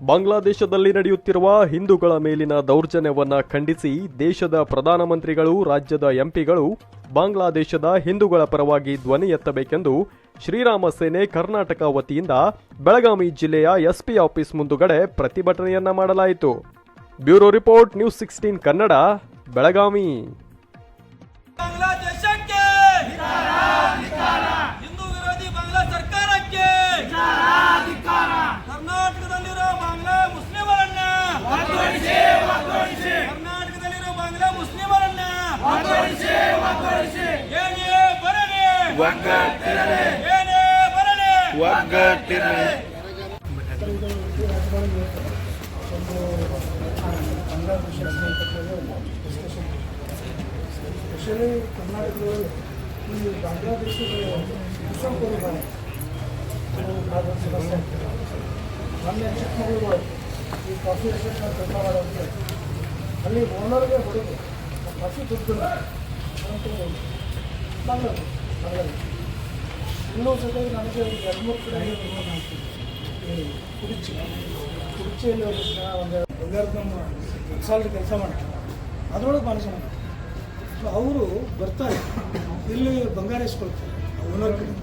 ಬಾಂಗ್ಲಾದೇಶದಲ್ಲಿ ನಡೆಯುತ್ತಿರುವ ಹಿಂದೂಗಳ ಮೇಲಿನ ದೌರ್ಜನ್ಯವನ್ನ ಖಂಡಿಸಿ ದೇಶದ ಪ್ರಧಾನಮಂತ್ರಿಗಳು, ರಾಜ್ಯದ ಎಂಪಿಗಳು ಬಾಂಗ್ಲಾದೇಶದ ಹಿಂದೂಗಳ ಪರವಾಗಿ ಧ್ವನಿ ಎತ್ತಬೇಕೆಂದು ಶ್ರೀರಾಮ ಸೇನೆ ಕರ್ನಾಟಕ ವತಿಯಿಂದ ಬೆಳಗಾವಿ ಜಿಲ್ಲೆಯ ಎಸ್ಪಿ ಆಫೀಸ್ ಮುಂದುಗಡೆ ಪ್ರತಿಭಟನೆಯನ್ನ ಮಾಡಲಾಯಿತು. Bureau report, news 16 Kannada, Belagavi. Hindu ವಿರೋಧಿ ಬಾಂಗ್ಲಾ ಸರ್ಕಾರಕ್ಕೆ ಕರ್ನಾಟಕದಲ್ಲಿರೋ ಬಾಂಗ್ಲಾ ಮುಸ್ಲಿಮರನ್ನ ಕರ್ನಾಟಕದಲ್ಲಿರೋ ಬಾಂಗ್ಲಾ ಮುಸ್ಲಿಮರನ್ನ ಏನೇ ಬರಲಿ ಏನೇ ಬರಲಿ ಸ್ಪೆಷಲಿ ಕರ್ನಾಟಕದಲ್ಲಿ ಈ ಬಾಂಗ್ಲಾದೇಶದ ಮುಸ್ಲಿಮರಿದ್ದಾರೆ ಸಮಸ್ಯೆ ಆಗ್ತದೆ. ಮೊನ್ನೆ ಚಿಕ್ಕಮಗಳೂರು ಈ ಕಾಫಿ ರಿಸೆಪ್ಟ್ನ ಕೆಲಸ ಮಾಡೋಕ್ಕೆ ಅಲ್ಲಿ ಓನರ್ಗೆ ಹೊಡೆದು ಕಾಫಿ ದುಡ್ಡು ಬಾಂಗ್ಲಾದೇಶ ಇನ್ನೂ ಜೊತೆಗೆ ನನಗೆ 2-3 ಕಡೆ ಈ ಕುಡಿಚಿಯಲ್ಲಿ ಒಂದು ಬಂಗಾರದ ನಮ್ಮ ಸಾಲದ ಕೆಲಸ ಮಾಡ್ತಾರೆ, ಅದರೊಳಗೆ ಭಾಳ ಜನ ಅವರು ಬರ್ತಾರೆ, ಇಲ್ಲಿ ಬಂಗಾರ ಇಸ್ಕೊಳ್ತಾರೆ ಓನರ್ ಕಡೆ,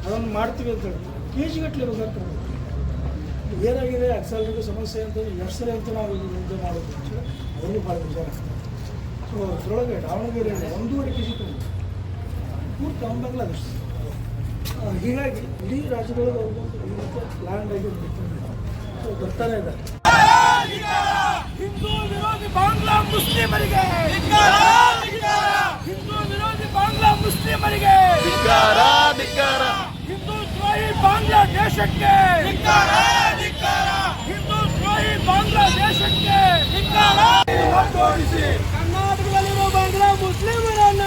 ಅದನ್ನು ಮಾಡ್ತೀವಿ ಅಂತ ಹೇಳ್ತಾರೆ. ಕೆ ಜಿಗಟ್ಟಲೆ ಬಂಗಾರ ತಗೊಂಡು ಏನಾಗಿದೆ ಅಕ್ಸಾಲ್ರಿಗೆ ಸಮಸ್ಯೆ ಅಂತ ಎಷ್ಟು ಸರಿ ಅಂತ ನಾವು ಇಲ್ಲಿ ಮುಂದೆ ಮಾಡೋದು ಅಂತೇಳಿ ಅವ್ರಿಗೂ ಭಾಳ ವಿಚಾರ ಆಗ್ತದೆ. ಸೊ ಅದರೊಳಗೆ ದಾವಣಗೆರೆಯಲ್ಲಿ 1.5 kg ತಗೊಂಡು ಪೂರ್ತಿ ನಮ್ಮ ಬಾಂಗ್ಲಾದೇಶ. ಹೀಗಾಗಿ ಇಡೀ ರಾಜ್ಯದೊಳಗೆ ಅವ್ರಿಗೊಂದು ಈ ರೀತಿಯ ಲ್ಯಾಂಡ್ ಆಗಿ ಸೊ ಬರ್ತಾನೆ ಇದ್ದಾರೆ. ಹಿಂದೂ ವಿರೋಧಿ ಬಾಂಗ್ಲಾ ಮುಸ್ಲಿಮರಿಗೆ ಹಿಂದೂ ವಿರೋಧಿ ಬಾಂಗ್ಲಾ ಮುಸ್ಲಿಮರಿಗೆ ಹಿಂದೂ ದ್ರೋಹಿ ಬಾಂಗ್ಲಾದೇಶಕ್ಕೆ ಹಿಂದೂ ದ್ರೋಹಿ ಬಾಂಗ್ಲಾದೇಶಕ್ಕೆ ಕರ್ನಾಟಕದಲ್ಲಿರುವ ಬಾಂಗ್ಲಾ ಮುಸ್ಲಿಮರನ್ನ